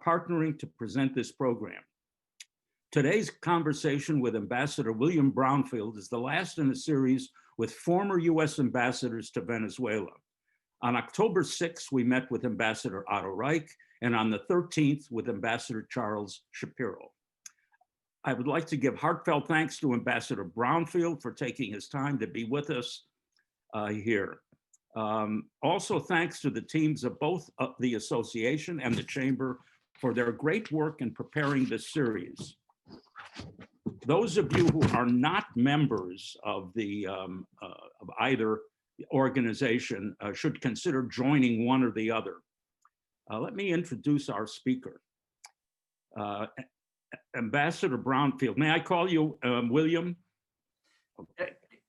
partnering to present this program. Today's conversation with Ambassador William Brownfield is the last in a series with former U.S. ambassadors to Venezuela. On October 6th, we met with Ambassador Otto Reich, and on the 13th with Ambassador Charles Shapiro. I would like to give heartfelt thanks to Ambassador Brownfield for taking his time to be with us here. Also, thanks to the teams of both the association and the Chamber for their great work in preparing this series. Those of you who are not members of of either organization should consider joining one or the other. Let me introduce our speaker. Ambassador Brownfield, may I call you William?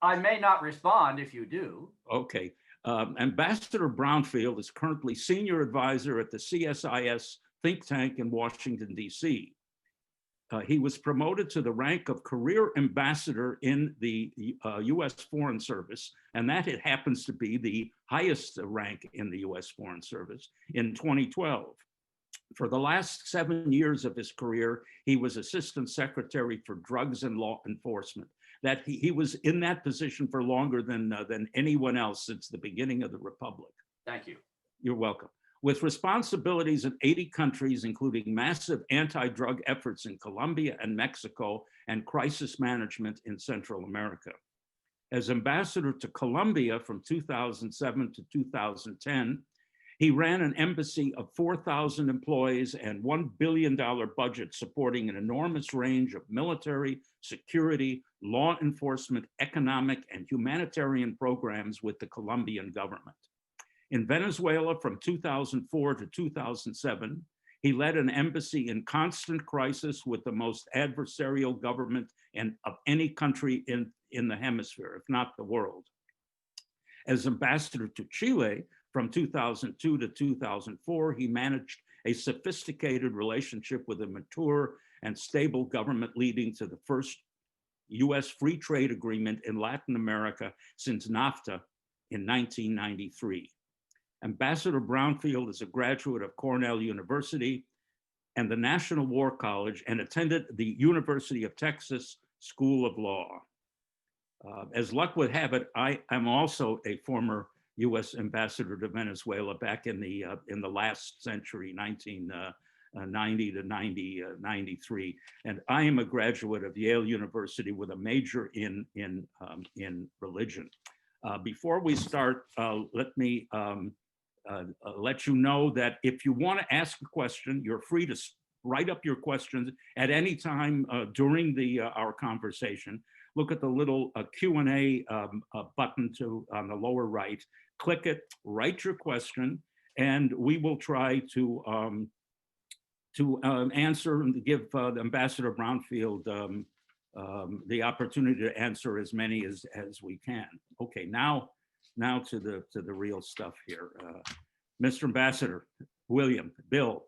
I may not respond if you do. Okay. Ambassador Brownfield is currently senior advisor at the CSIS think tank in Washington, D.C. He was promoted to the rank of career ambassador in the U.S. Foreign Service, and that it happens to be the highest rank in the U.S. Foreign Service in 2012. For the last 7 years of his career, he was Assistant Secretary for Drugs and Law Enforcement. That he was in that position for longer than anyone else since the beginning of the Republic. Thank you. You're welcome. With responsibilities in 80 countries, including massive anti-drug efforts in Colombia and Mexico, and crisis management in Central America. As ambassador to Colombia from 2007 to 2010, he ran an embassy of 4,000 employees and $1 billion budget supporting an enormous range of military, security, law enforcement, economic, and humanitarian programs with the Colombian government. In Venezuela from 2004 to 2007, he led an embassy in constant crisis with the most adversarial government of any country in the hemisphere, if not the world. As ambassador to Chile from 2002 to 2004, he managed a sophisticated relationship with a mature and stable government leading to the first U.S. free trade agreement in Latin America since NAFTA in 1993. Ambassador Brownfield is a graduate of Cornell University and the National War College and attended the University of Texas School of Law. As luck would have it, I am also a former U.S. ambassador to Venezuela back in the last century, 1990 to 93, and I am a graduate of Yale University with a major in religion. Before we start, let me let you know that if you want to ask a question, you're free to write up your questions at any time during our conversation. Look at the little Q&A button on the lower right. Click it, write your question, and we will try to answer and give Ambassador Brownfield the opportunity to answer as many as we can. Okay, now to the real stuff here. Mr. Ambassador, William, Bill,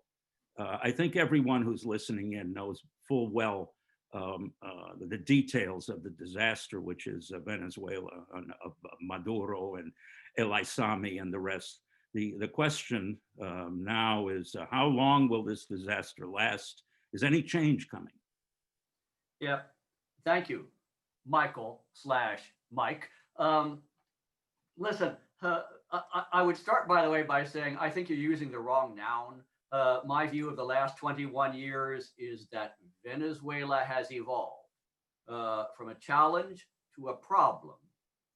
I think everyone who's listening in knows full well the details of the disaster, which is Venezuela, of Maduro and El Aissami and the rest. The question now is, how long will this disaster last? Is any change coming? Yeah, thank you, Michael/Mike. Listen, I would start, by the way, by saying I think you're using the wrong noun. My view of the last 21 years is that Venezuela has evolved from a challenge to a problem,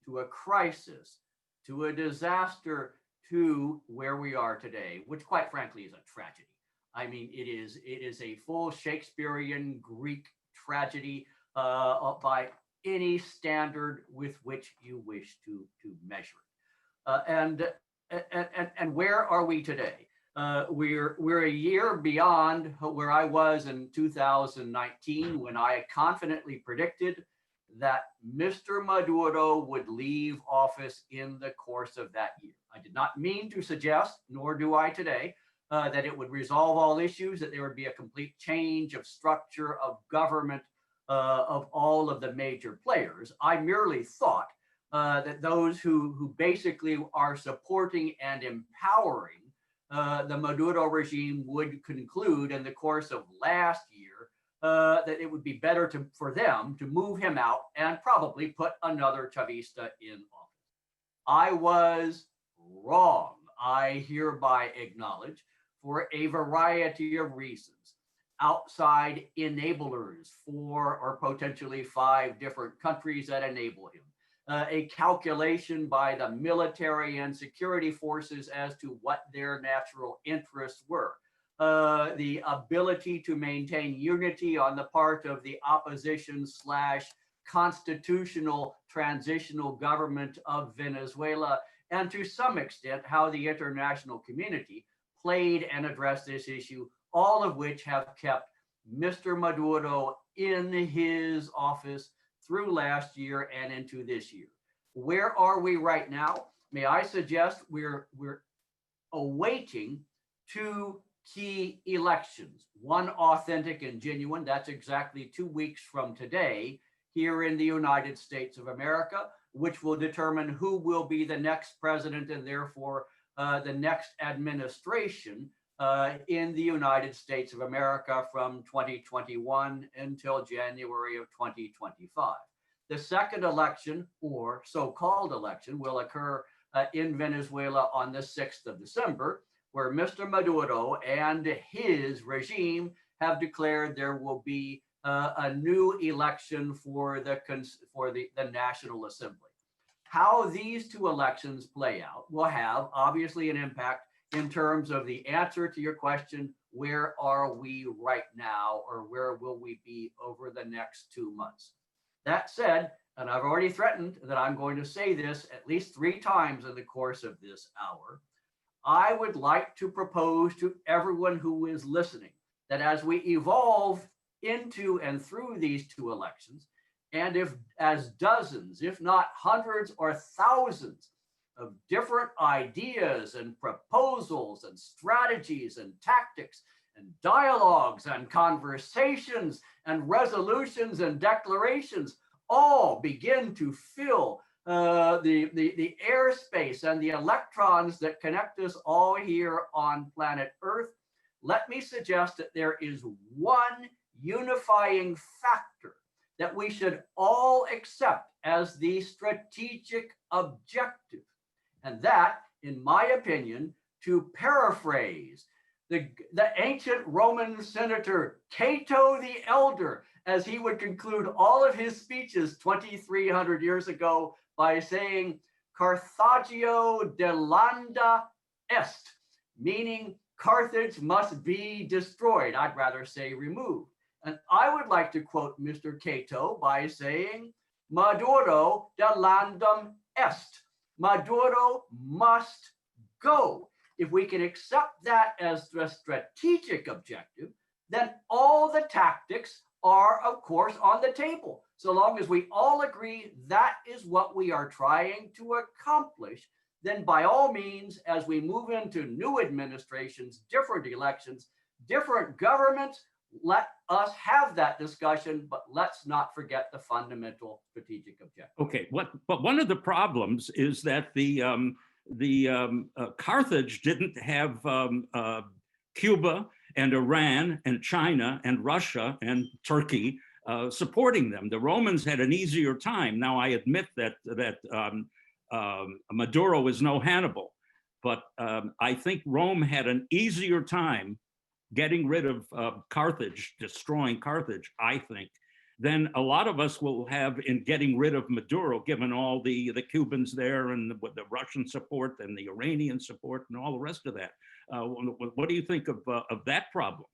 to a crisis, to a disaster, to where we are today, which quite frankly is a tragedy. I mean, it is a full Shakespearean Greek tragedy by any standard with which you wish to measure it. And where are we today? We're a year beyond where I was in 2019 when I confidently predicted that Mr. Maduro would leave office in the course of that year. I did not mean to suggest, nor do I today, that it would resolve all issues, that there would be a complete change of structure of government of all of the major players. I merely thought that those who basically are supporting and empowering the Maduro regime would conclude in the course of last year that it would be better for them to move him out and probably put another Chavista in office. I was wrong, I hereby acknowledge, for a variety of reasons. Outside enablers, 4 or potentially 5 different countries that enable him. A calculation by the military and security forces as to what their natural interests were. The ability to maintain unity on the part of the opposition / constitutional transitional government of Venezuela, and to some extent how the international community played and addressed this issue, all of which have kept Mr. Maduro in his office through last year and into this year. Where are we right now? May I suggest we're awaiting 2 key elections, one authentic and genuine, that's exactly 2 weeks from today, here in the United States of America, which will determine who will be the next president and therefore the next administration in the United States of America from 2021 until January of 2025. The second election, or so-called election, will occur in Venezuela on the 6th of December, where Mr. Maduro and his regime have declared there will be a new election for the National Assembly. How these 2 elections play out will have obviously an impact in terms of the answer to your question, where are we right now, or where will we be over the next 2 months? That said, and I've already threatened that I'm going to say this at least 3 times in the course of this hour, I would like to propose to everyone who is listening that as we evolve into and through these 2 elections, and if as dozens, if not hundreds or thousands of different ideas and proposals and strategies and tactics and dialogues and conversations and resolutions and declarations all begin to fill the airspace and the electrons that connect us all here on planet Earth, let me suggest that there is one unifying factor that we should all accept as the strategic objective. And that, in my opinion, to paraphrase the ancient Roman senator Cato the Elder, as he would conclude all of his speeches 2,300 years ago by saying, Carthagio delanda est, meaning Carthage must be destroyed. I'd rather say removed. And I would like to quote Mr. Cato by saying, Maduro delandum est. Maduro must go. If we can accept that as the strategic objective, then all the tactics are, of course, on the table. So long as we all agree that is what we are trying to accomplish, then by all means, as we move into new administrations, different elections, different governments, let us have that discussion, but let's not forget the fundamental strategic objective. Okay, but one of the problems is that the Carthage didn't have Cuba and Iran and China and Russia and Turkey supporting them. The Romans had an easier time. Now, I admit that Maduro is no Hannibal, but I think Rome had an easier time getting rid of Carthage, destroying Carthage, I think, than a lot of us will have in getting rid of Maduro, given all the Cubans there and the Russian support and the Iranian support and all the rest of that. What do you think of that problem?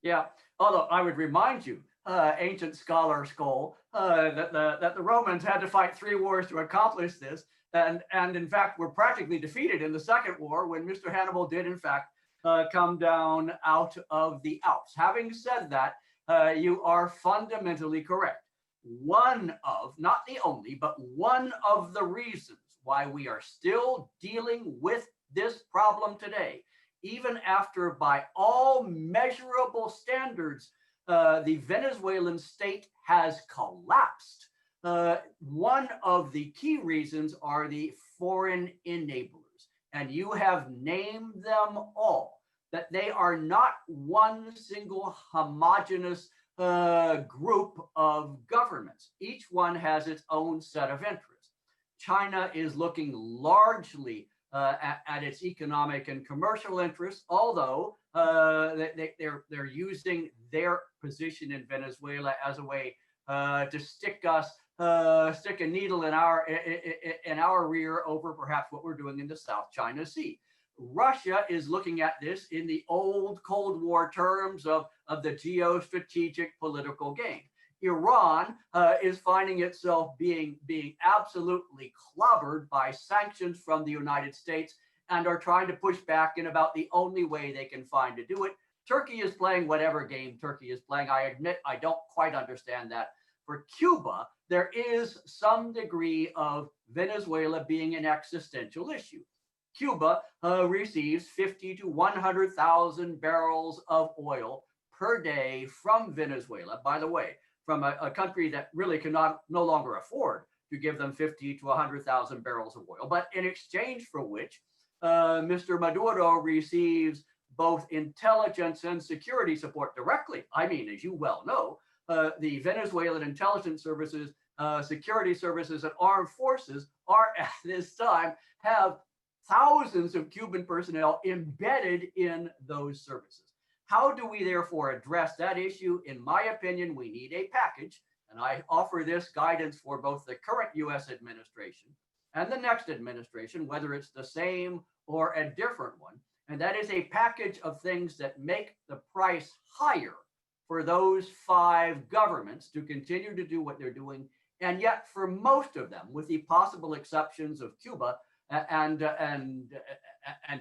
Yeah, although I would remind you, ancient scholar Skoll, that the Romans had to fight 3 wars to accomplish this, and in fact were practically defeated in the Second War when Mr. Hannibal did in fact come down out of the Alps. Having said that, you are fundamentally correct. One of, not the only, but one of the reasons why we are still dealing with this problem today, even after by all measurable standards, the Venezuelan state has collapsed. One of the key reasons are the foreign enablers. and you have named them all, that they are not one single homogeneous group of governments. Each one has its own set of interests. China is looking largely at its economic and commercial interests, although they're using their position in Venezuela as a way to stick a needle in our rear over perhaps what we're doing in the South China Sea. Russia is looking at this in the old Cold War terms of the geostrategic political game. Iran is finding itself being absolutely clobbered by sanctions from the United States and are trying to push back in about the only way they can find to do it. Turkey is playing whatever game Turkey is playing. I admit I don't quite understand that. For Cuba, there is some degree of Venezuela being an existential issue. Cuba receives 50 to 100,000 barrels of oil per day from Venezuela. By the way, from a country that really cannot no longer afford to give them 50 to 100,000 barrels of oil, but in exchange for which Mr. Maduro receives both intelligence and security support directly. I mean, as you well know, the Venezuelan intelligence services, security services, and armed forces are at this time have thousands of Cuban personnel embedded in those services. How do we therefore address that issue? In my opinion, we need a package, and I offer this guidance for both the current U.S. administration and the next administration, whether it's the same or a different one, and that is a package of things that make the price higher for those 5 governments to continue to do what they're doing, and yet for most of them, with the possible exceptions of Cuba and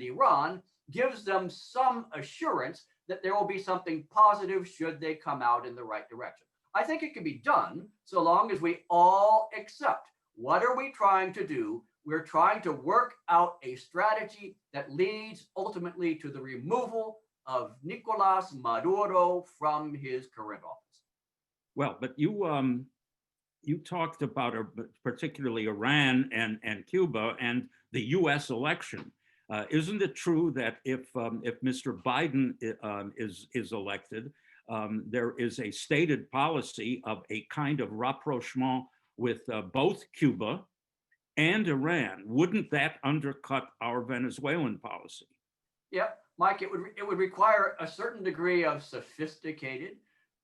Iran, gives them some assurance that there will be something positive should they come out in the right direction. I think it can be done so long as we all accept, what are we trying to do? We're trying to work out a strategy that leads ultimately to the removal of Nicolas Maduro from his current office. Well, but you talked about particularly Iran and Cuba and the U.S. election. Isn't it true that if Mr. Biden is elected, there is a stated policy of a kind of rapprochement with both Cuba and Iran? Wouldn't that undercut our Venezuelan policy? Yep, Mike, it would require a certain degree of sophisticated,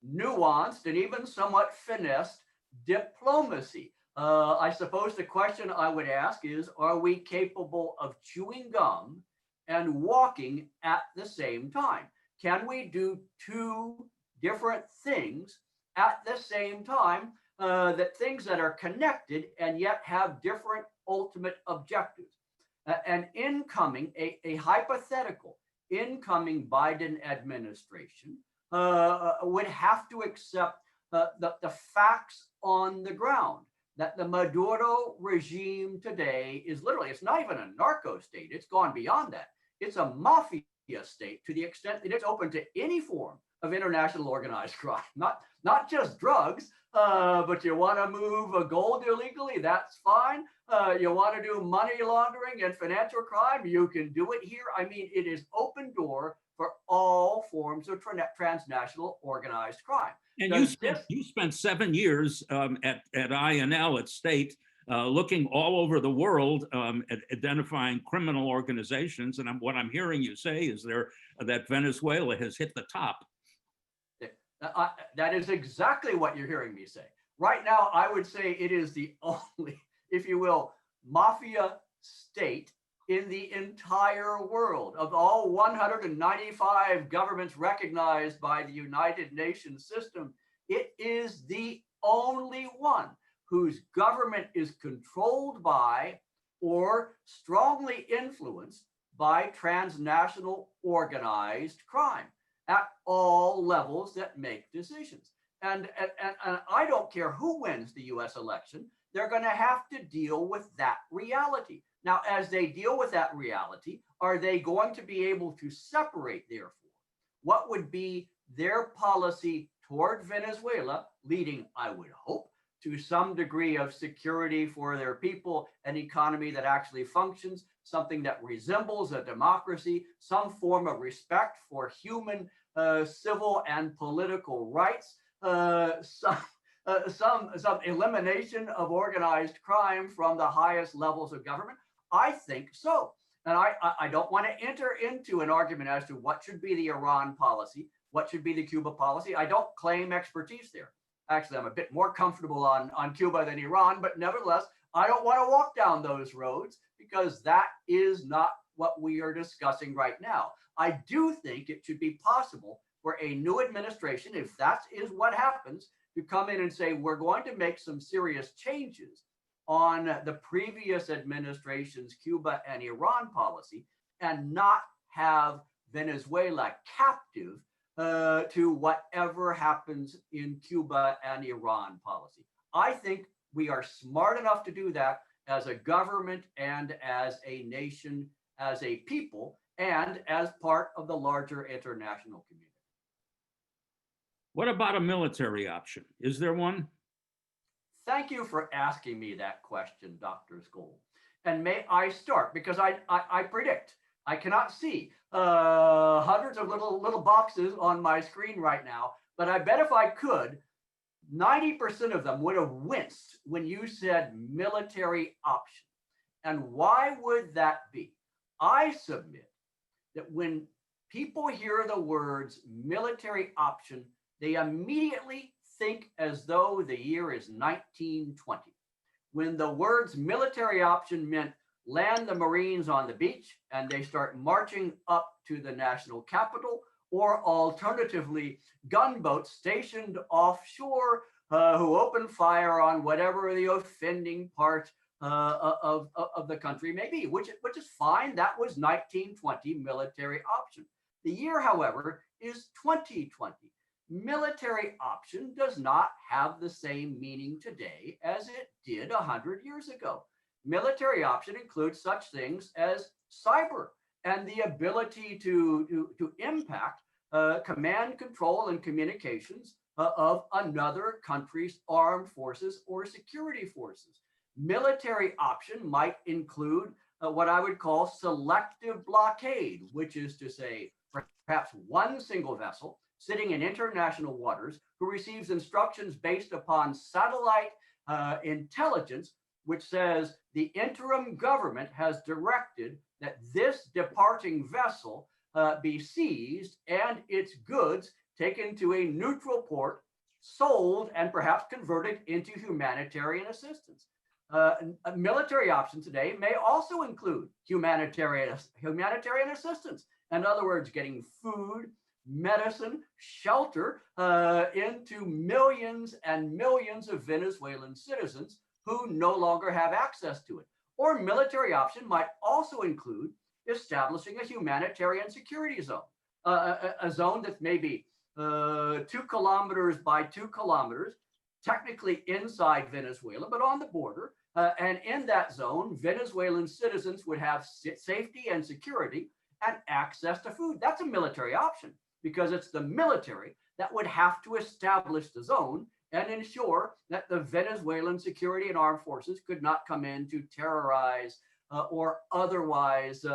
nuanced, and even somewhat finessed diplomacy. I suppose the question I would ask is, are we capable of chewing gum and walking at the same time? Can we do 2 different things at the same time, that things that are connected and yet have different ultimate objectives? An incoming, a hypothetical incoming Biden administration would have to accept the facts on the ground, that the Maduro regime today is literally, it's not even a narco state, it's gone beyond that. It's a mafia state to the extent that it's open to any form of international organized crime, not just drugs, but you want to move gold illegally, that's fine. You want to do money laundering and financial crime, you can do it here. I mean, it is open door for all forms of transnational organized crime. And you spent 7 years at INL at State, looking all over the world at identifying criminal organizations. And what I'm hearing you say is that Venezuela has hit the top. That is exactly what you're hearing me say. Right now, I would say it is the only, if you will, mafia state in the entire world. Of all 195 governments recognized by the United Nations system, it is the only one whose government is controlled by or strongly influenced by transnational organized crime at all levels that make decisions. And I don't care who wins the US election, they're going to have to deal with that reality. Now, as they deal with that reality, are they going to be able to separate, therefore, what would be their policy toward Venezuela, leading, I would hope, to some degree of security for their people, an economy that actually functions, something that resembles a democracy, some form of respect for human civil and political rights, some elimination of organized crime from the highest levels of government? I think so. And I don't want to enter into an argument as to what should be the Iran policy, what should be the Cuba policy. I don't claim expertise there. Actually, I'm a bit more comfortable on Cuba than Iran, but nevertheless, I don't want to walk down those roads because that is not what we are discussing right now. I do think it should be possible for a new administration, if that is what happens, to come in and say, we're going to make some serious changes on the previous administration's Cuba and Iran policy and not have Venezuela captive to whatever happens in Cuba and Iran policy. I think we are smart enough to do that as a government and as a nation, as a people, and as part of the larger international community. What about a military option? Is there one? Thank you for asking me that question, Dr. Skoll. And may I start, because I predict, I cannot see hundreds of little boxes on my screen right now, but I bet if I could, 90% of them would have winced when you said military option. And why would that be? I submit that when people hear the words military option, they immediately think as though the year is 1920, when the words military option meant land the Marines on the beach and they start marching up to the national capital, or alternatively, gunboats stationed offshore who open fire on whatever the offending part of the country may be, which is fine. That was 1920 military option. The year, however, is 2020. Military option does not have the same meaning today as it did 100 years ago. Military option includes such things as cyber and the ability to impact command, control, and communications of another country's armed forces or security forces. Military option might include what I would call selective blockade, which is to say perhaps one single vessel sitting in international waters who receives instructions based upon satellite intelligence, which says the interim government has directed that this departing vessel be seized and its goods taken to a neutral port, sold, and perhaps converted into humanitarian assistance. A military option today may also include humanitarian assistance. In other words, getting food, medicine, shelter into millions and millions of Venezuelan citizens who no longer have access to it. Or military option might also include establishing a humanitarian security zone, a zone that's maybe 2 kilometers by 2 kilometers, technically inside Venezuela, but on the border. And in that zone, Venezuelan citizens would have safety and security and access to food. That's a military option, because it's the military that would have to establish the zone and ensure that the Venezuelan security and armed forces could not come in to terrorize or otherwise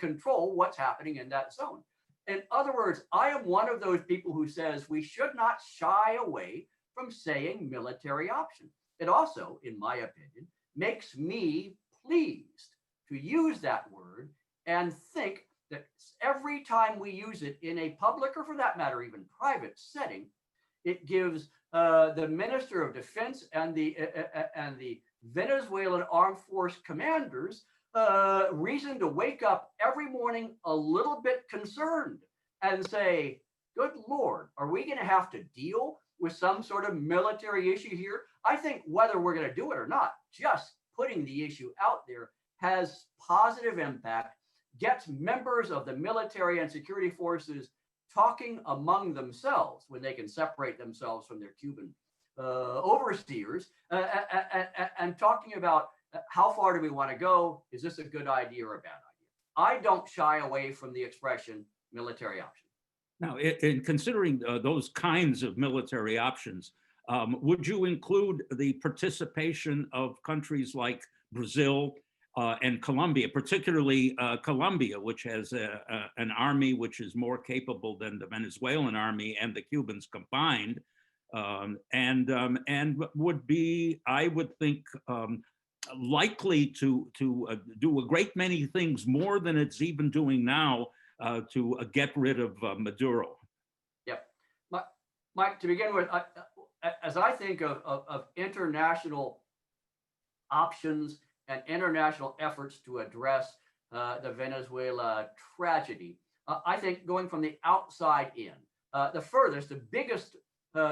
control what's happening in that zone. In other words, I am one of those people who says we should not shy away from saying military option. It also, in my opinion, makes me pleased to use that word and think that every time we use it in a public, or for that matter, even private setting, it gives the Minister of Defense and the Venezuelan Armed Force commanders reason to wake up every morning a little bit concerned and say, good Lord, are we going to have to deal with some sort of military issue here? I think whether we're going to do it or not, just putting the issue out there has positive impact, gets members of the military and security forces talking among themselves when they can separate themselves from their Cuban overseers and talking about how far do we want to go? Is this a good idea or a bad idea? I don't shy away from the expression military option. Now, in considering those kinds of military options, Would you include the participation of countries like Brazil and Colombia, particularly Colombia, which has an army which is more capable than the Venezuelan army and the Cubans combined, and would be, I would think, likely to do a great many things more than it's even doing now to get rid of Maduro? Yep. Mike, to begin with, as I think of international options and international efforts to address the Venezuela tragedy, I think going from the outside in, the furthest, the biggest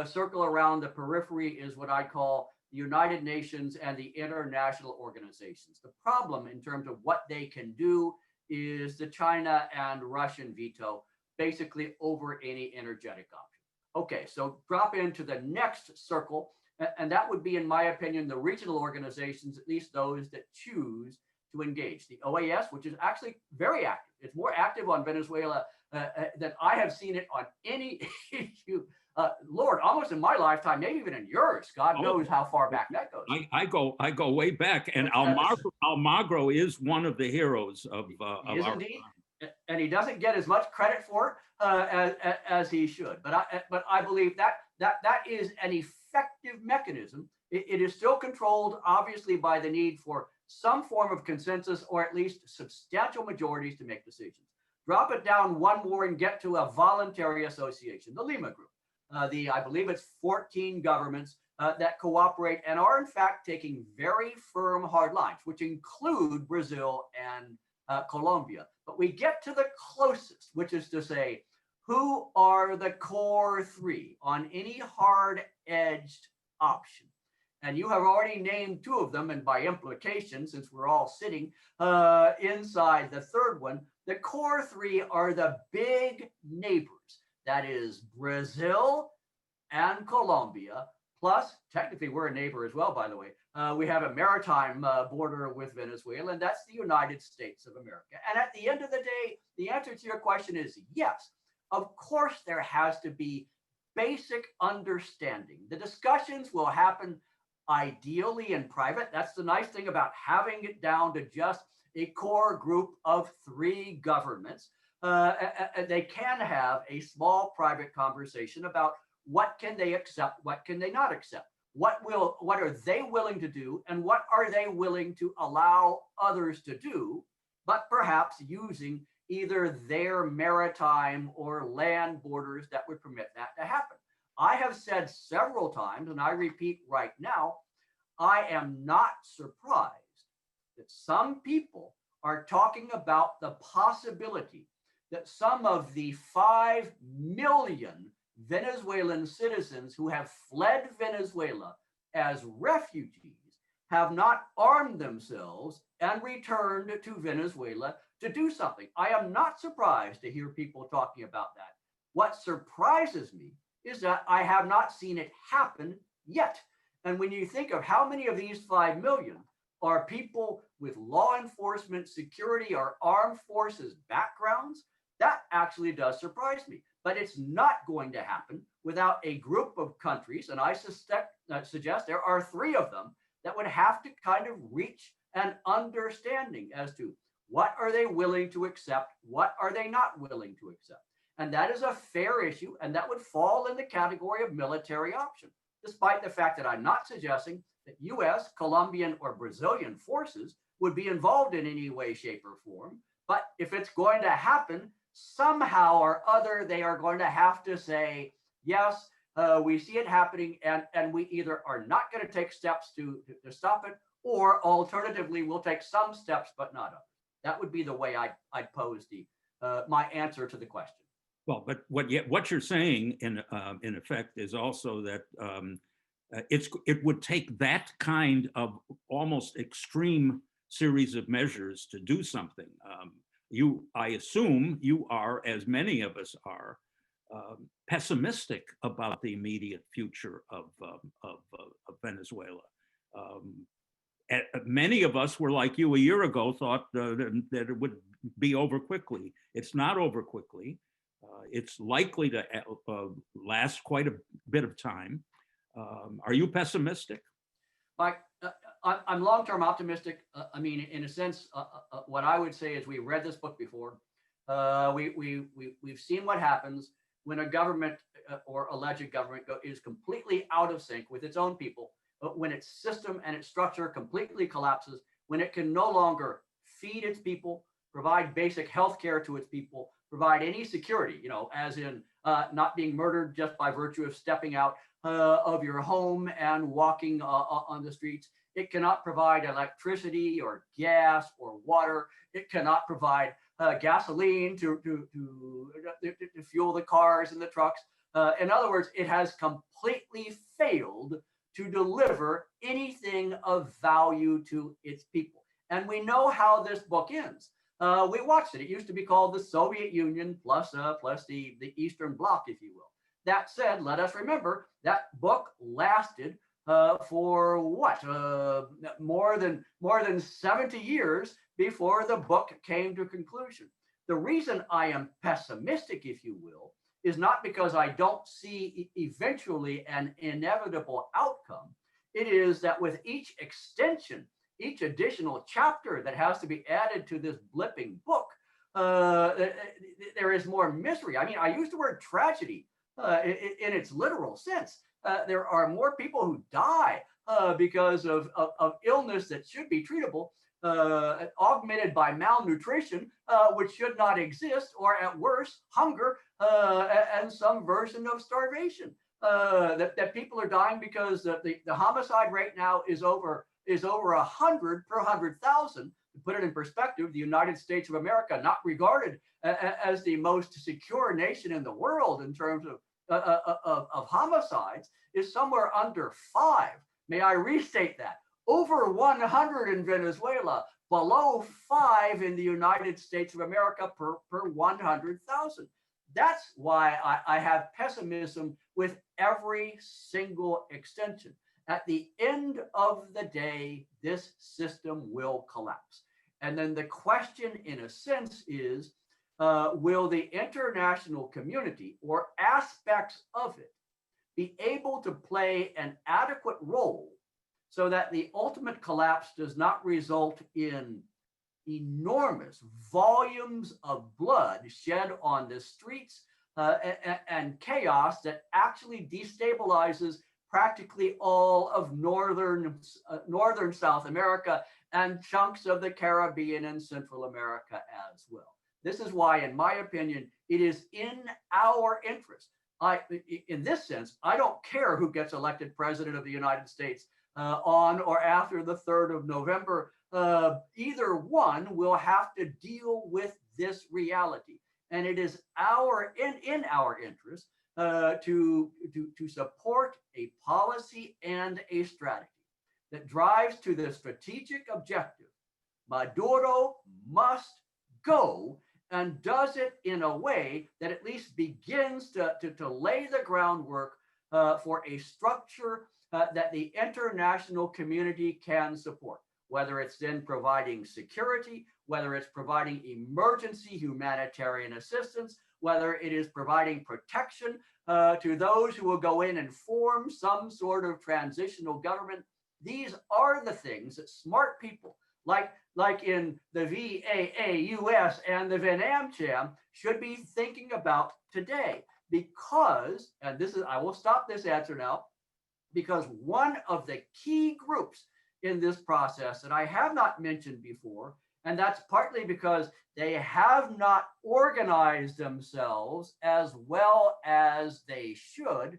circle around the periphery is what I call the United Nations and the international organizations. The problem in terms of what they can do is the China and Russian veto, basically over any energetic option. Okay, so drop into the next circle, and that would be, in my opinion, the regional organizations, at least those that choose to engage. The OAS, which is actually very active. It's more active on Venezuela than I have seen it on any issue. Lord, almost in my lifetime, maybe even in yours. God knows how far back that goes. I go way back, and Almagro is one of the heroes of he is our indeed, and he doesn't get as much credit for it as he should. But I believe that is an effective mechanism. It is still controlled, obviously, by the need for some form of consensus or at least substantial majorities to make decisions. Drop it down one more and get to a voluntary association, the Lima Group. I believe it's 14 governments that cooperate and are in fact taking very firm hard lines, which include Brazil and Colombia. But we get to the closest, which is to say, who are the core three on any hard-edged option? And you have already named two of them, and by implication, since we're all sitting inside the third one, the core three are the big neighbors. That is Brazil and Colombia, plus technically we're a neighbor as well, by the way. We have a maritime border with Venezuela, and that's the United States of America. And at the end of the day, the answer to your question is yes. Of course, there has to be basic understanding. The discussions will happen ideally in private. That's the nice thing about having it down to just a core group of three governments. They can have a small private conversation about what can they accept, what can they not accept, what are they willing to do, and what are they willing to allow others to do, but perhaps using either their maritime or land borders that would permit that to happen. I have said several times, and I repeat right now, I am not surprised that some people are talking about the possibility that some of the 5 million Venezuelan citizens who have fled Venezuela as refugees have not armed themselves and returned to Venezuela to do something. I am not surprised to hear people talking about that. What surprises me is that I have not seen it happen yet. And when you think of how many of these 5 million are people with law enforcement, security, or armed forces backgrounds, that actually does surprise me. But it's not going to happen without a group of countries, and I suggest there are 3 of them that would have to kind of reach an understanding as to what are they willing to accept, what are they not willing to accept. And that is a fair issue, and that would fall in the category of military option, despite the fact that I'm not suggesting that U.S., Colombian, or Brazilian forces would be involved in any way, shape, or form. But if it's going to happen, somehow or other, they are going to have to say, yes, we see it happening, and we either are not going to take steps to stop it, or alternatively, we'll take some steps, but not others. That would be the way I'd pose my answer to the question. Well, but what you're saying in effect is also that it would take that kind of almost extreme series of measures to do something. I assume you are, as many of us are, pessimistic about the immediate future of Venezuela. Many of us were like you a year ago, thought that it would be over quickly. It's not over quickly. It's likely to last quite a bit of time. Are you pessimistic? Like, I'm long-term optimistic. I mean, in a sense, what I would say is we read this book before. We've seen what happens when a government or alleged government is completely out of sync with its own people, when its system and its structure completely collapses, when it can no longer feed its people, provide basic health care to its people, provide any security, as in not being murdered just by virtue of stepping out of your home and walking on the streets. It cannot provide electricity or gas or water. It cannot provide gasoline to fuel the cars and the trucks. In other words, it has completely failed to deliver anything of value to its people. And we know how this book ends. We watched it. It used to be called the Soviet Union plus the Eastern Bloc, if you will. That said, let us remember that book lasted for what? More than 70 years before the book came to conclusion. The reason I am pessimistic, if you will, is not because I don't see eventually an inevitable outcome. It is that with each extension, each additional chapter that has to be added to this blipping book, there is more misery. I mean, I use the word tragedy in its literal sense. There are more people who die because of illness that should be treatable, augmented by malnutrition, which should not exist, or at worst, hunger and some version of starvation. That people are dying because the homicide rate now is over 100 per 100,000. To put it in perspective, the United States of America, not regarded as the most secure nation in the world in terms of homicides, is somewhere under 5. May I restate that? Over 100 in Venezuela, below 5 in the United States of America per 100,000. That's why I have pessimism with every single extension. At the end of the day, this system will collapse. And then the question, in a sense, is will the international community or aspects of it be able to play an adequate role so that the ultimate collapse does not result in enormous volumes of blood shed on the streets and chaos that actually destabilizes practically all of northern South America and chunks of the Caribbean and Central America as well. This is why, in my opinion, it is in our interest. In this sense, I don't care who gets elected president of the United States on or after the 3rd of November. Either one will have to deal with this reality. And it is in our interest to support a policy and a strategy that drives to the strategic objective. Maduro must go, and does it in a way that at least begins to lay the groundwork for a structure that the international community can support, whether it's then providing security, whether it's providing emergency humanitarian assistance, whether it is providing protection to those who will go in and form some sort of transitional government. These are the things that smart people like in the U.S. and the Venezuelan should be thinking about today. Because, and this is, I will stop this answer now, because one of the key groups in this process that I have not mentioned before, and that's partly because they have not organized themselves as well as they should,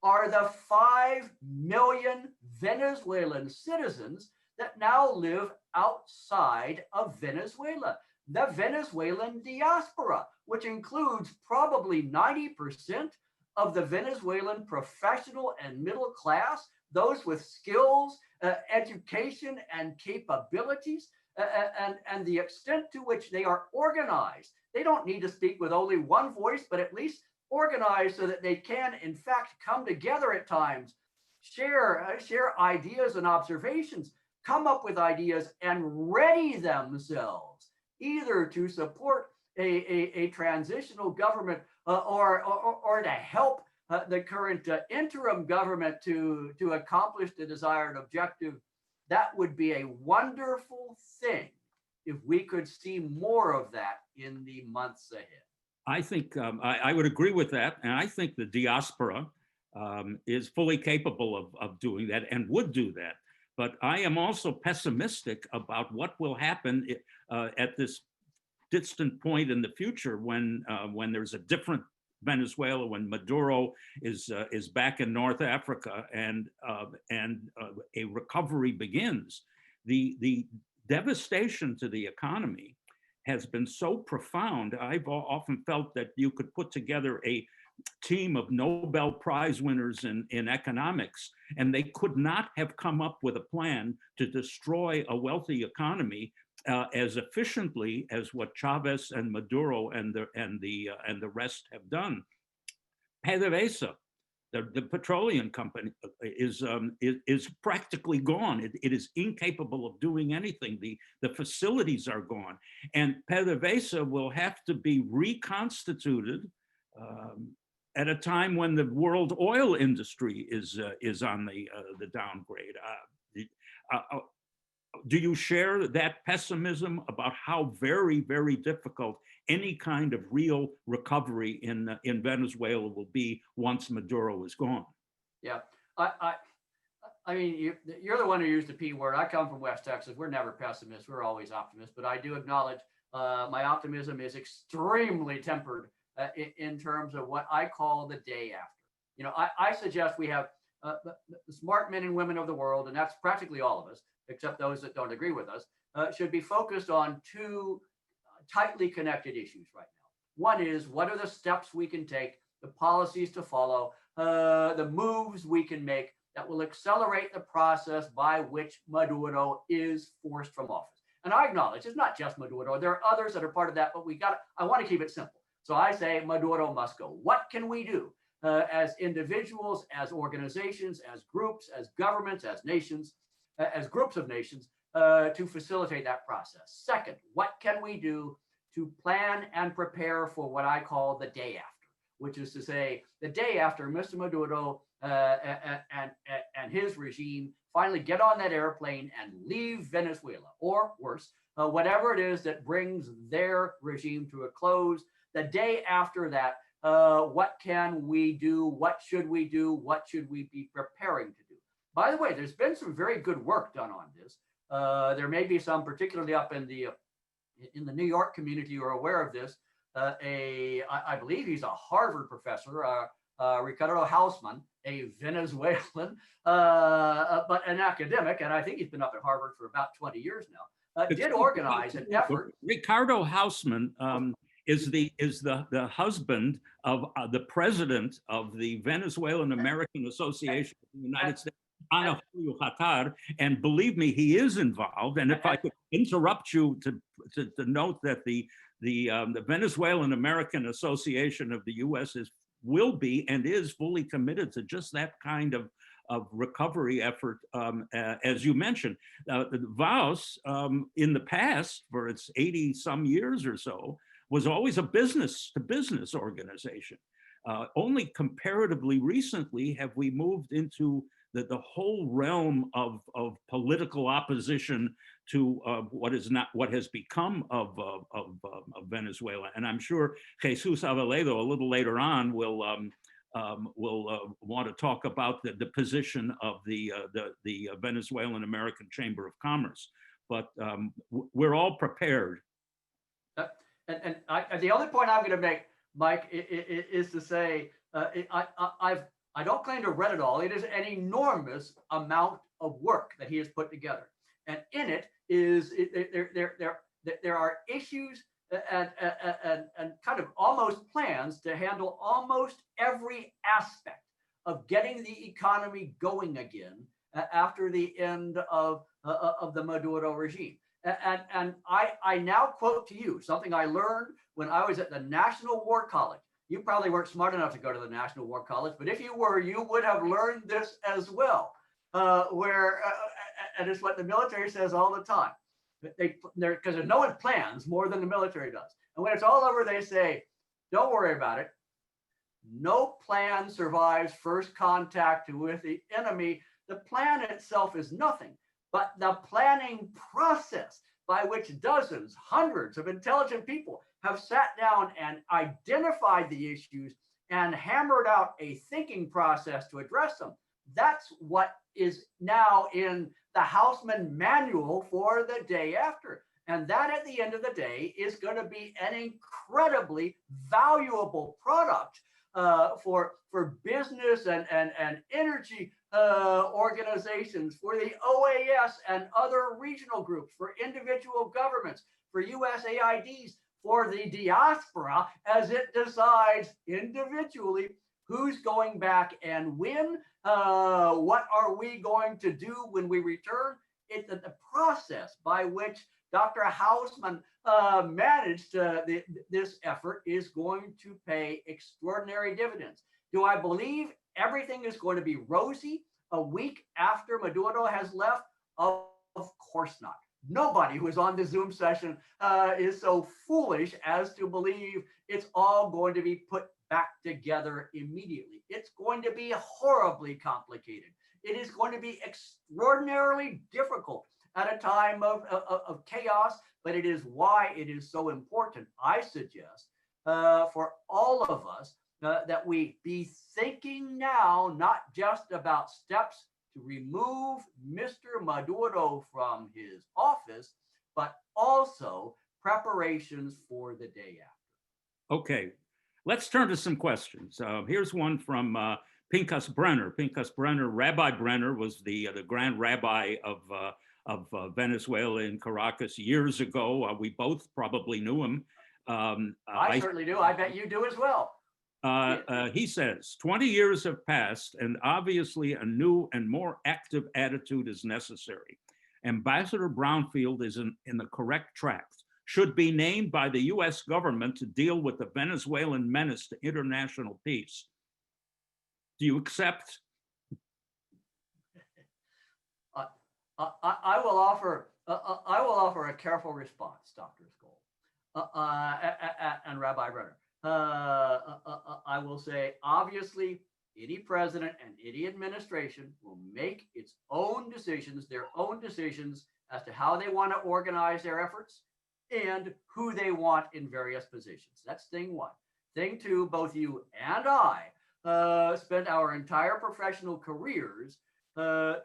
are the 5 million Venezuelan citizens that now live outside of Venezuela. The Venezuelan diaspora, which includes probably 90% of the Venezuelan professional and middle class, those with skills, education, and capabilities, and the extent to which they are organized. They don't need to speak with only one voice, but at least organized so that they can, in fact, come together at times, share ideas and observations, come up with ideas, and ready themselves either to support a transitional government or to help the current interim government to accomplish the desired objective, that would be a wonderful thing if we could see more of that in the months ahead. I think I would agree with that. And I think the diaspora is fully capable of doing that and would do that. But I am also pessimistic about what will happen at this distant point in the future when there's a different Venezuela, when Maduro is back in North Africa and a recovery begins. The devastation to the economy has been so profound. I've often felt that you could put together a team of Nobel Prize winners in economics, and they could not have come up with a plan to destroy a wealthy economy as efficiently as what Chavez and Maduro and the rest have done. PDVSA, the petroleum company, is practically gone. It is incapable of doing anything. The facilities are gone, and PDVSA will have to be reconstituted at a time when the world oil industry is on the downgrade. Do you share that pessimism about how very, very difficult any kind of real recovery in Venezuela will be once Maduro is gone? Yeah, I mean, you're the one who used the P word. I come from West Texas. We're never pessimists. We're always optimists. But I do acknowledge my optimism is extremely tempered in terms of what I call the day after. You know, I suggest we have the smart men and women of the world, and that's practically all of us, except those that don't agree with us, should be focused on two tightly connected issues right now. One is, what are the steps we can take, the policies to follow, the moves we can make that will accelerate the process by which Maduro is forced from office. And I acknowledge it's not just Maduro. There are others that are part of that, but I want to keep it simple. So I say Maduro must go. What can we do as individuals, as organizations, as groups, as governments, as nations, as groups of nations to facilitate that process? Second, what can we do to plan and prepare for what I call the day after, which is to say the day after Mr. Maduro and his regime finally get on that airplane and leave Venezuela, or worse, whatever it is that brings their regime to a close. The day after that, what can we do? What should we do? What should we be preparing to do? By the way, there's been some very good work done on this. There may be some, particularly up in the New York community, who are aware of this. I believe he's a Harvard professor, Ricardo Hausmann, a Venezuelan, but an academic, and I think he's been up at Harvard for about 20 years now. Did organize an effort. Ricardo Hausmann is the husband of the president of the Venezuelan-American Association in the United States, Ana Julio Hatar, and believe me, he is involved. And if I could interrupt you to note that the Venezuelan-American Association of the U.S. will be and is fully committed to just that kind of recovery effort, as you mentioned. VAUS, in the past, for its 80-some years or so, was always a business-to-business organization. Only comparatively recently have we moved into the whole realm of political opposition to what has become of Venezuela. And I'm sure Jesus Aveledo a little later on will want to talk about the position of the Venezuelan American Chamber of Commerce. But we're all prepared. And the only point I'm going to make, Mike, is to say I don't claim to have read it all. It is an enormous amount of work that he has put together, and in it is there are issues and kind of almost plans to handle almost every aspect of getting the economy going again after the end of the Maduro regime. And I now quote to you something I learned when I was at the National War College. You probably weren't smart enough to go to the National War College, but if you were, you would have learned this as well, and it's what the military says all the time. Because no one plans more than the military does. And when it's all over, they say, don't worry about it. No plan survives first contact with the enemy. The plan itself is nothing, but the planning process by which dozens, hundreds of intelligent people have sat down and identified the issues and hammered out a thinking process to address them. That's what is now in the Houseman manual for the day after. And that at the end of the day is going to be an incredibly valuable product for business and energy organizations, for the OAS and other regional groups, for individual governments, for USAIDs, for the diaspora as it decides individually who's going back and when, what are we going to do when we return. It's the process by which Dr. Houseman managed this effort is going to pay extraordinary dividends. Do I believe everything is going to be rosy a week after Maduro has left? Of course not. Nobody who is on the Zoom session is so foolish as to believe it's all going to be put back together immediately. It's going to be horribly complicated. It is going to be extraordinarily difficult at a time of chaos, but it is why it is so important, I suggest, for all of us that we be thinking now, not just about steps to remove Mr. Maduro from his office, but also preparations for the day after. Okay, let's turn to some questions. Here's one from Pinchas Brenner. Pinchas Brenner, Rabbi Brenner was the grand rabbi of Venezuela in Caracas years ago. We both probably knew him. I certainly do. I bet you do as well. He says, 20 years have passed and obviously a new and more active attitude is necessary. Ambassador Brownfield is in the correct track, should be named by the U.S. government to deal with the Venezuelan menace to international peace. Do you accept? I will offer a careful response, Dr. Skoll and Rabbi Brenner. I will say, obviously, any president and any administration will make its own decisions, their own decisions as to how they want to organize their efforts and who they want in various positions. That's thing one. Thing two, both you and I spent our entire professional careers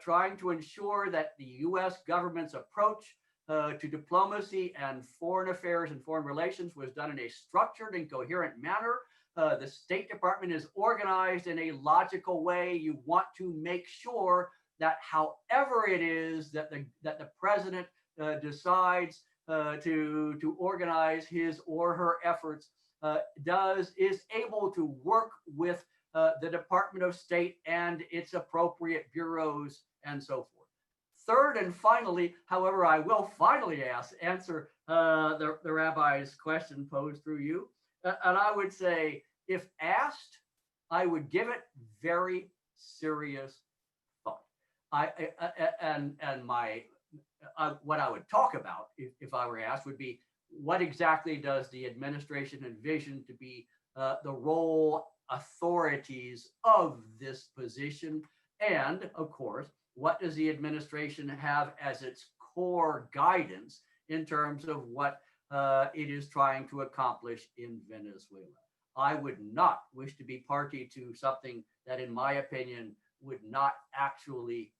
trying to ensure that the U.S. government's approach to diplomacy and foreign affairs and foreign relations was done in a structured and coherent manner. The State Department is organized in a logical way. You want to make sure that however it is that the president decides to organize his or her efforts, is able to work with the Department of State and its appropriate bureaus and so forth. Third and finally, however, I will finally answer the rabbi's question posed through you. And I would say, if asked, I would give it very serious thought. What I would talk about if I were asked would be, what exactly does the administration envision to be the role, authorities of this position? And of course, what does the administration have as its core guidance in terms of what it is trying to accomplish in Venezuela? I would not wish to be party to something that, in my opinion, would not actually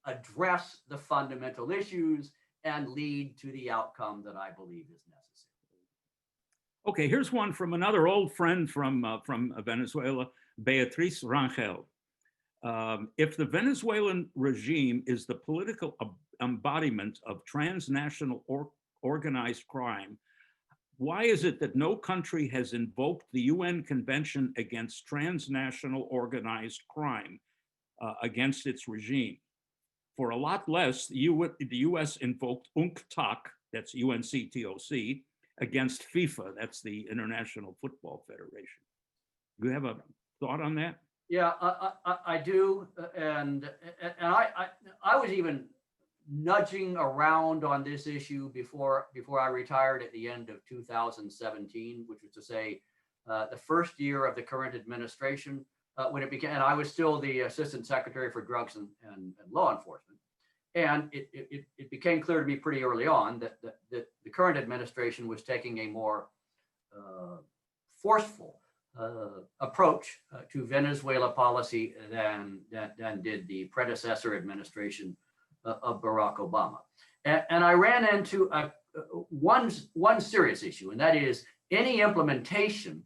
address the fundamental issues and lead to the outcome that I believe is necessary. Okay, here's one from another old friend from Venezuela, Beatriz Rangel. If the Venezuelan regime is the political embodiment of transnational organized crime, why is it that no country has invoked the UN Convention against Transnational Organized Crime against its regime? For a lot less, the US invoked UNCTAC, that's UNCTOC, against FIFA, that's the International Football Federation. Do you have a thought on that? Yeah, I do, and I was even nudging around on this issue before I retired at the end of 2017, which was to say, the first year of the current administration, when it began, and I was still the Assistant Secretary for Drugs and Law Enforcement. And it became clear to me pretty early on that the current administration was taking a more forceful approach to Venezuela policy than did the predecessor administration of Barack Obama. And I ran into one serious issue, and that is any implementation,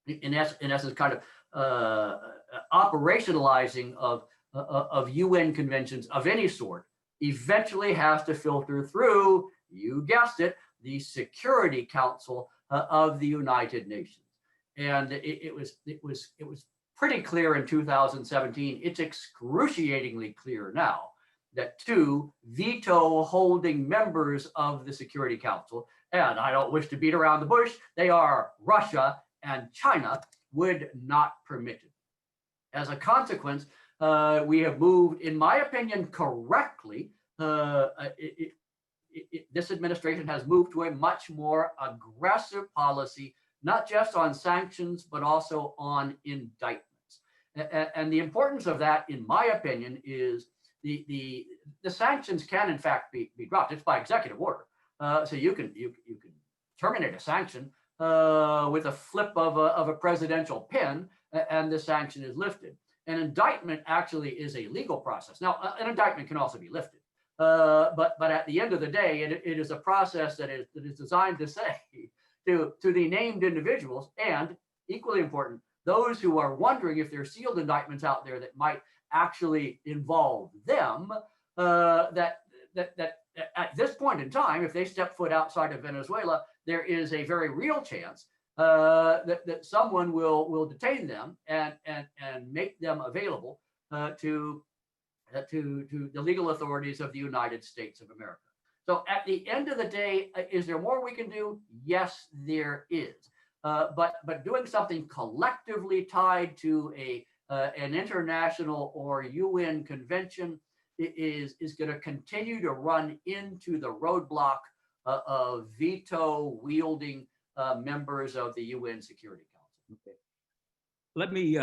in essence, kind of operationalizing of UN conventions of any sort eventually has to filter through, you guessed it, the Security Council of the United Nations. And it was pretty clear in 2017. It's excruciatingly clear now that two veto holding members of the Security Council, and I don't wish to beat around the bush, they are Russia and China, would not permit it. As a consequence, we have moved, in my opinion, correctly. This administration has moved to a much more aggressive policy, not just on sanctions, but also on indictments. And the importance of that, in my opinion, is the sanctions can, in fact, be dropped. It's by executive order. So you can terminate a sanction with a flip of a presidential pen, and the sanction is lifted. An indictment actually is a legal process. Now, an indictment can also be lifted, but at the end of the day, it is a process that is designed to say to the named individuals, and equally important, those who are wondering if there are sealed indictments out there that might actually involve them, that at this point in time, if they step foot outside of Venezuela, there is a very real chance that someone will detain them and make them available to the legal authorities of the United States of America. So at the end of the day, is there more we can do? Yes, there is. But doing something collectively tied to an international or UN convention is going to continue to run into the roadblock of veto wielding members of the UN Security Council. Okay. Let me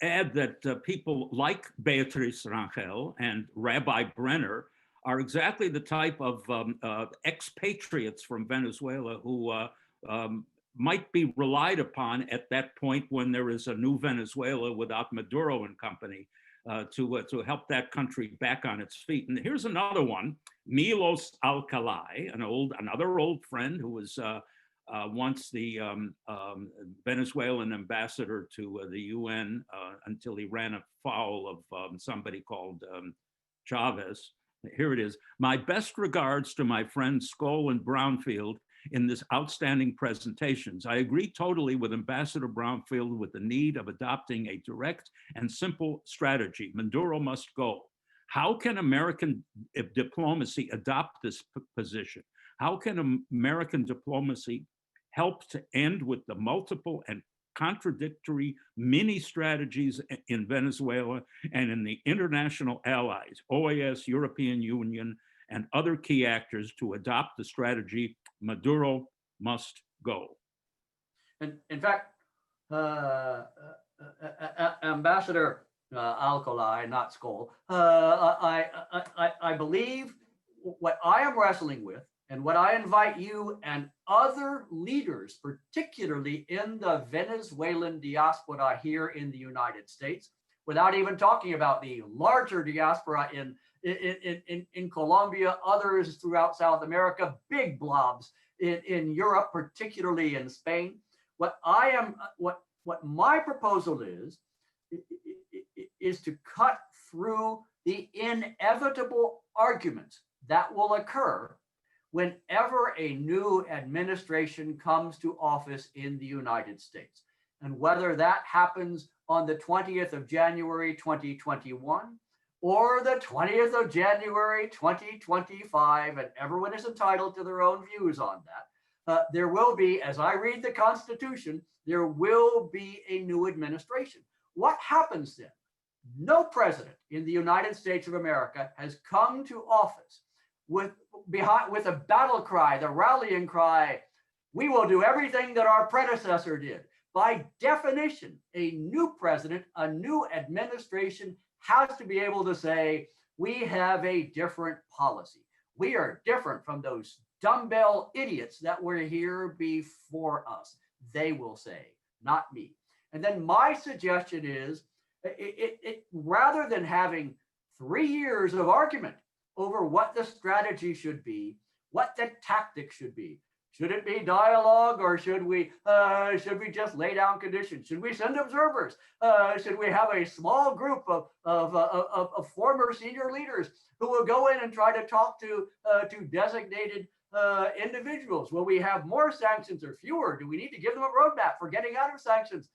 add that people like Beatriz Rangel and Rabbi Brenner are exactly the type of expatriates from Venezuela who might be relied upon at that point when there is a new Venezuela without Maduro and company to help that country back on its feet. And here's another one, Milos Alcalay, another old friend who was once the Venezuelan ambassador to the UN until he ran afoul of somebody called Chavez. Here it is. My best regards to my friends Skoll and Brownfield in this outstanding presentations. I agree totally with Ambassador Brownfield with the need of adopting a direct and simple strategy. Maduro must go. How can American diplomacy adopt this position? How can American diplomacy help to end with the multiple and contradictory mini strategies in Venezuela and in the international allies, OAS, European Union, and other key actors to adopt the strategy, Maduro must go? And in fact, Ambassador Alcalay, not Skoll, I believe what I am wrestling with, and what I invite you and other leaders, particularly in the Venezuelan diaspora here in the United States, without even talking about the larger diaspora in Colombia, others throughout South America, big blobs in Europe, particularly in Spain. What my proposal is to cut through the inevitable arguments that will occur whenever a new administration comes to office in the United States. And whether that happens on the 20th of January, 2021, or the 20th of January, 2025, and everyone is entitled to their own views on that, there will be, as I read the Constitution, there will be a new administration. What happens then? No president in the United States of America has come to office with a battle cry, the rallying cry, we will do everything that our predecessor did. By definition, a new president, a new administration has to be able to say, we have a different policy. We are different from those dumbbell idiots that were here before us. They will say, not me. And then my suggestion is, rather than having 3 years of argument over what the strategy should be, what the tactics should be, should it be dialogue, or should we just lay down conditions? Should we send observers? Should we have a small group of former senior leaders who will go in and try to talk to designated individuals? Will we have more sanctions or fewer? Do we need to give them a roadmap for getting out of sanctions?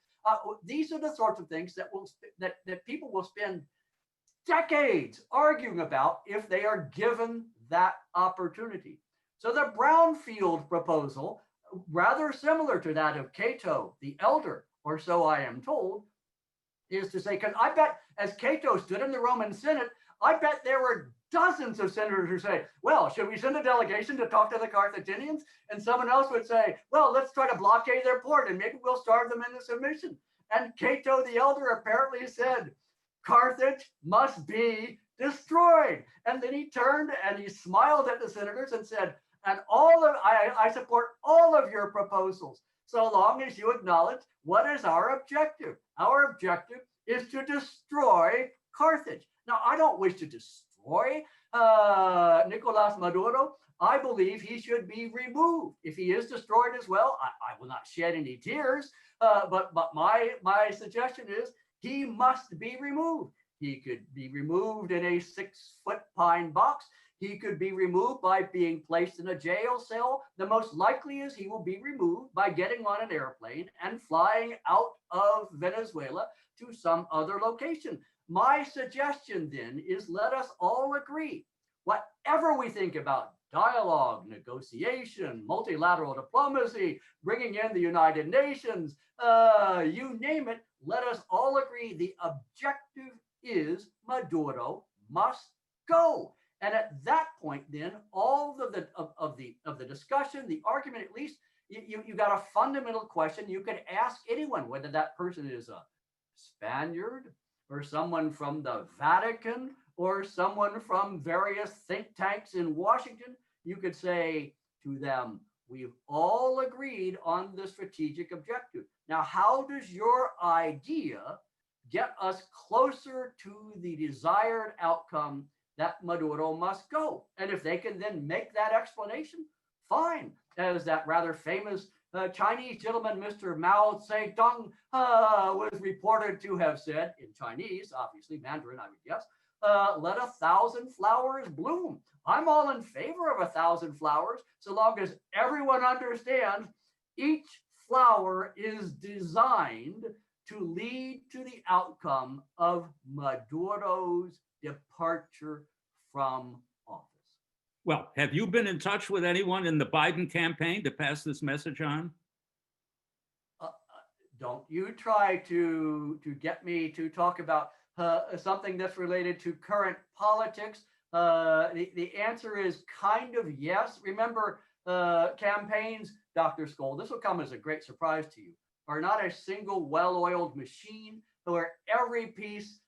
These are the sorts of things that people will spend decades arguing about if they are given that opportunity. So the Brownfield proposal, rather similar to that of Cato the Elder, or so I am told, is to say, I bet as Cato stood in the Roman Senate, I bet there were dozens of senators who say, well, should we send a delegation to talk to the Carthaginians? And someone else would say, well, let's try to blockade their port and maybe we'll starve them into submission. And Cato the Elder apparently said, Carthage must be destroyed. And then he turned and he smiled at the senators and said, and I support all of your proposals, so long as you acknowledge what is our objective. Our objective is to destroy Carthage. Now, I don't wish to destroy Nicolas Maduro. I believe he should be removed. If he is destroyed as well, I will not shed any tears, but my suggestion is he must be removed. He could be removed in a 6-foot pine box. He could be removed by being placed in a jail cell. The most likely is he will be removed by getting on an airplane and flying out of Venezuela to some other location. My suggestion then is, let us all agree, whatever we think about dialogue, negotiation, multilateral diplomacy, bringing in the United Nations, you name it, let us all agree the objective is Maduro must go. And at that point, then all of the discussion, the argument, at least you got a fundamental question you could ask anyone, whether that person is a Spaniard or someone from the Vatican or someone from various think tanks in Washington. You could say to them, we've all agreed on the strategic objective. Now, how does your idea get us closer to the desired outcome that Maduro must go? And if they can then make that explanation, fine. As that rather famous Chinese gentleman, Mr. Mao Zedong, was reported to have said in Chinese, obviously Mandarin, I would guess, let 1,000 flowers bloom. I'm all in favor of 1,000 flowers, so long as everyone understands each flower is designed to lead to the outcome of Maduro's departure from office. Well, have you been in touch with anyone in the Biden campaign to pass this message on? Don't you try to get me to talk about something that's related to current politics. The answer is kind of yes. Remember, campaigns, Dr. Skoll, this will come as a great surprise to you, are not a single well-oiled machine where every piece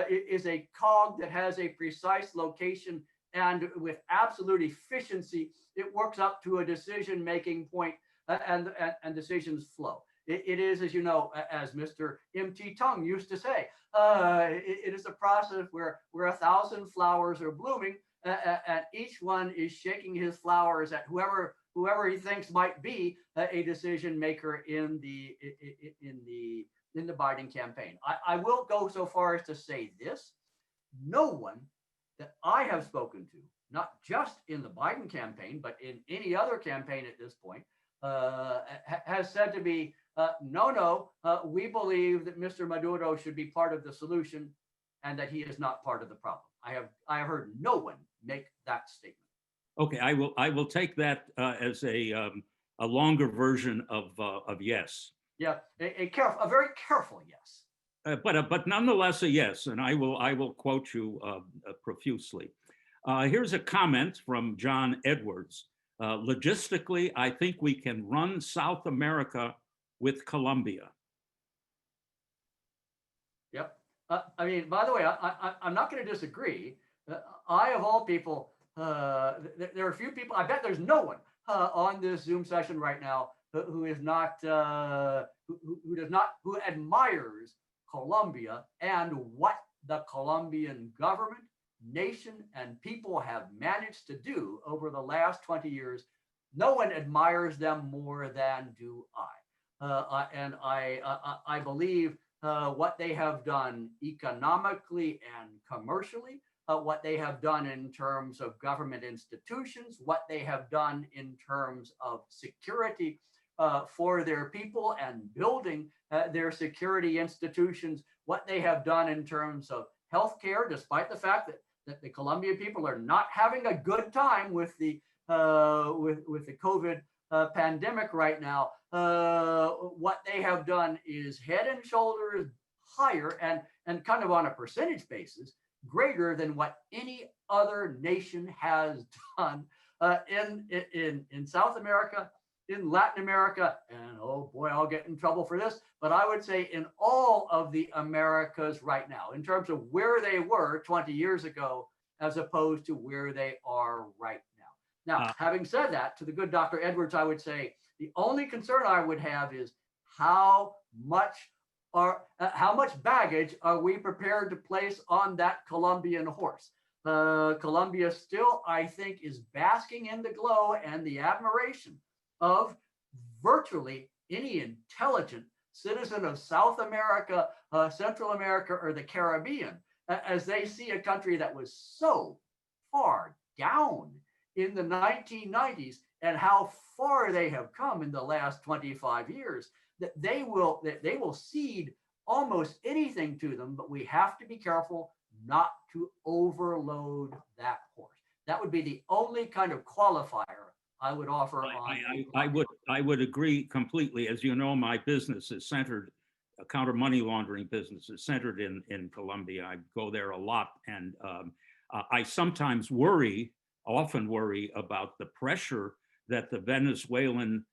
is a cog that has a precise location, and with absolute efficiency, it works up to a decision-making point, and decisions flow. It is, as you know, as Mr. M.T. Tung used to say, it is a process where 1,000 flowers are blooming, and each one is shaking his flowers at whoever he thinks might be a decision maker in the Biden campaign. I will go so far as to say this: no one that I have spoken to, not just in the Biden campaign, but in any other campaign at this point, has said to me, no, we believe that Mr. Maduro should be part of the solution and that he is not part of the problem. I have heard no one make that statement. Okay, I will take that as a longer version of yes. Yeah, a very careful yes. But nonetheless a yes, and I will quote you profusely. Here's a comment from John Edwards. Logistically, I think we can run South America with Colombia. Yep. I mean, by the way, I'm not going to disagree. I, of all people, there are a few people, I bet there's no one on this Zoom session right now who is not, who admires Colombia and what the Colombian government, nation, and people have managed to do over the last 20 years. No one admires them more than do I. And I believe what they have done economically and commercially, what they have done in terms of government institutions, what they have done in terms of security for their people and building their security institutions, what they have done in terms of healthcare, despite the fact that the Colombian people are not having a good time with the COVID pandemic right now. What they have done is head and shoulders higher and kind of on a percentage basis greater than what any other nation has done in South America, in Latin America, and oh boy, I'll get in trouble for this, but I would say in all of the Americas right now, in terms of where they were 20 years ago, as opposed to where they are right now. Now, having said that, to the good Dr. Edwards, I would say the only concern I would have is how much baggage are we prepared to place on that Colombian horse? Colombia still, I think, is basking in the glow and the admiration of virtually any intelligent citizen of South America, Central America, or the Caribbean, as they see a country that was so far down in the 1990s and how far they have come in the last 25 years, that they will cede almost anything to them, but we have to be careful not to overload that horse. That would be the only kind of qualifier I would offer. I would agree completely. As you know, my business is centered, counter money laundering business is centered in Colombia. I go there a lot, and I sometimes often worry about the pressure that the Venezuelan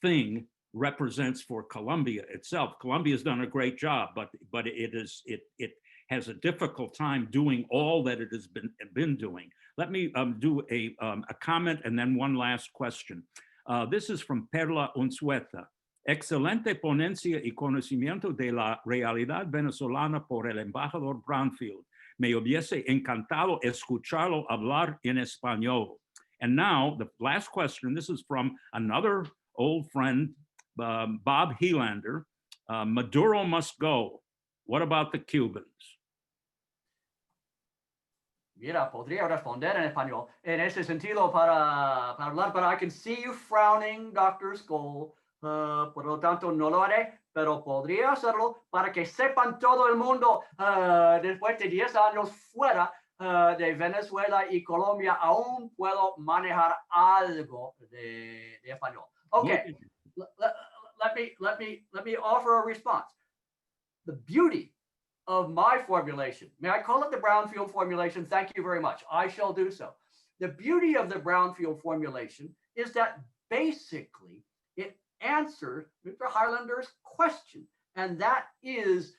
thing represents for Colombia itself. Colombia's done a great job, but it has a difficult time doing all that it has been doing. Let me do a comment and then one last question. This is from Perla Unzueta. Excelente ponencia y conocimiento de la realidad venezolana por el embajador Brownfield. Me hubiese encantado escucharlo hablar en español. And now the last question, this is from another old friend, Bob Helander. Maduro must go. What about the Cubans? Mira, podría responder en español. En ese sentido, para hablar, but I can see you frowning, Dr. Skoll. Por lo tanto, no lo haré, pero podría hacerlo para que sepan todo el mundo, después de 10 años fuera de Venezuela y Colombia, aún puedo manejar algo de español. Okay, let me offer a response. The beauty of my formulation, may I call it the Brownfield formulation? Thank you very much. I shall do so. The beauty of the Brownfield formulation is that basically it answers Mr. Highlander's question, and that is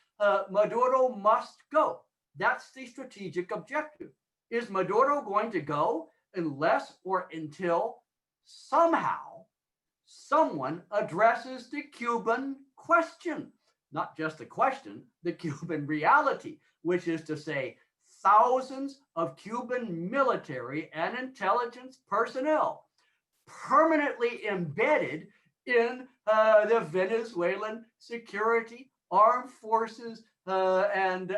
Maduro must go. That's the strategic objective. Is Maduro going to go unless or until somehow someone addresses the Cuban question? Not just the question, the Cuban reality, which is to say thousands of Cuban military and intelligence personnel permanently embedded in the Venezuelan security, armed forces, and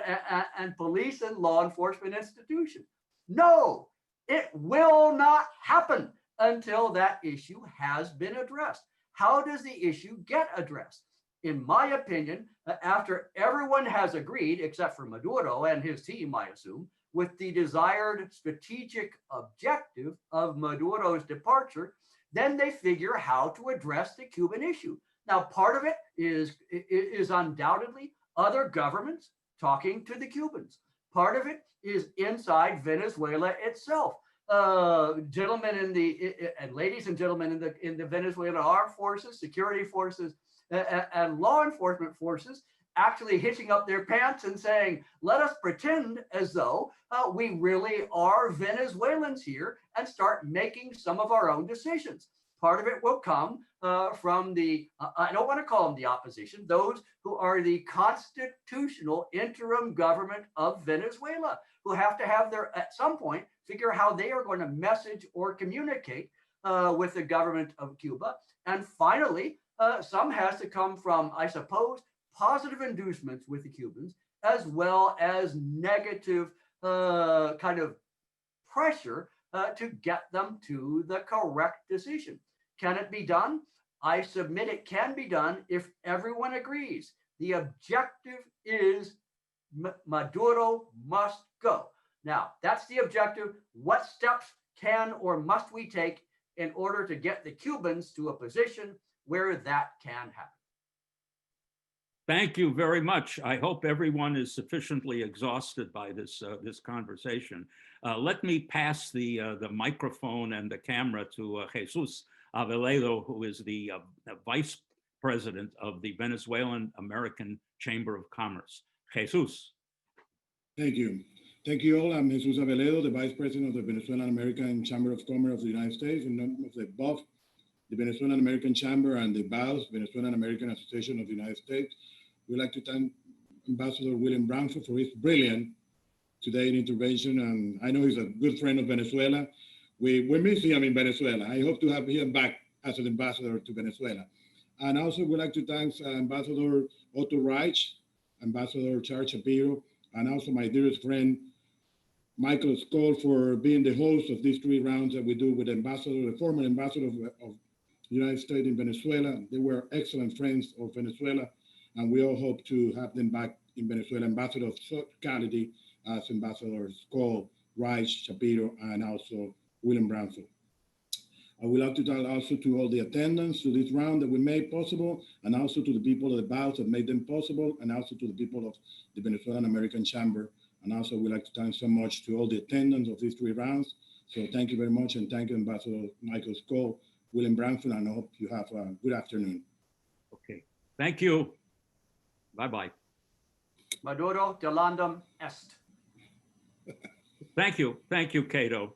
police and law enforcement institutions. No, it will not happen until that issue has been addressed. How does the issue get addressed? In my opinion, after everyone has agreed, except for Maduro and his team, I assume, with the desired strategic objective of Maduro's departure, then they figure how to address the Cuban issue. Now, part of it is undoubtedly other governments talking to the Cubans. Part of it is inside Venezuela itself. gentlemen and ladies and gentlemen in the Venezuelan armed forces, security forces, and law enforcement forces actually hitching up their pants and saying, let us pretend as though we really are Venezuelans here and start making some of our own decisions. Part of it will come from I don't want to call them the opposition, those who are the constitutional interim government of Venezuela, who have to have at some point, figure how they are going to message or communicate with the government of Cuba. And finally, some has to come from, I suppose, positive inducements with the Cubans, as well as negative kind of pressure to get them to the correct decision. Can it be done? I submit it can be done if everyone agrees. The objective is Maduro must go. Now, that's the objective. What steps can or must we take in order to get the Cubans to a position where that can happen? Thank you very much. I hope everyone is sufficiently exhausted by this conversation. Let me pass the microphone and the camera to Jesus Aveledo, who is the Vice President of the Venezuelan-American Chamber of Commerce. Jesus. Thank you. Thank you all. I'm Jesus Aveledo, the Vice President of the Venezuelan-American Chamber of Commerce of the United States, and of both the Venezuelan-American Chamber and the VAUS, Venezuelan-American Association of the United States. We'd like to thank Ambassador William Brownfield for his brilliant today intervention, and I know he's a good friend of Venezuela. We miss him in Venezuela. I hope to have him back as an ambassador to Venezuela. And also we'd like to thank Ambassador Otto Reich, Ambassador Charles Shapiro, and also my dearest friend, Michael Skoll, for being the host of these 3 rounds that we do with the former ambassador of the United States in Venezuela. They were excellent friends of Venezuela, and we all hope to have them back in Venezuela. Ambassador of such quality as Ambassador Skoll, Reich, Shapiro, and also William Brownfield. I would like to thank also to all the attendants to this round that we made possible, and also to the people of the VAUS that made them possible, and also to the people of the Venezuelan American Chamber. And also we'd like to thank so much to all the attendants of these 3 rounds. So thank you very much, and thank you, Ambassador Michael Skoll, William Brownfield, and I hope you have a good afternoon. Okay, thank you. Bye-bye. Maduro delandum est. Thank you, Cato.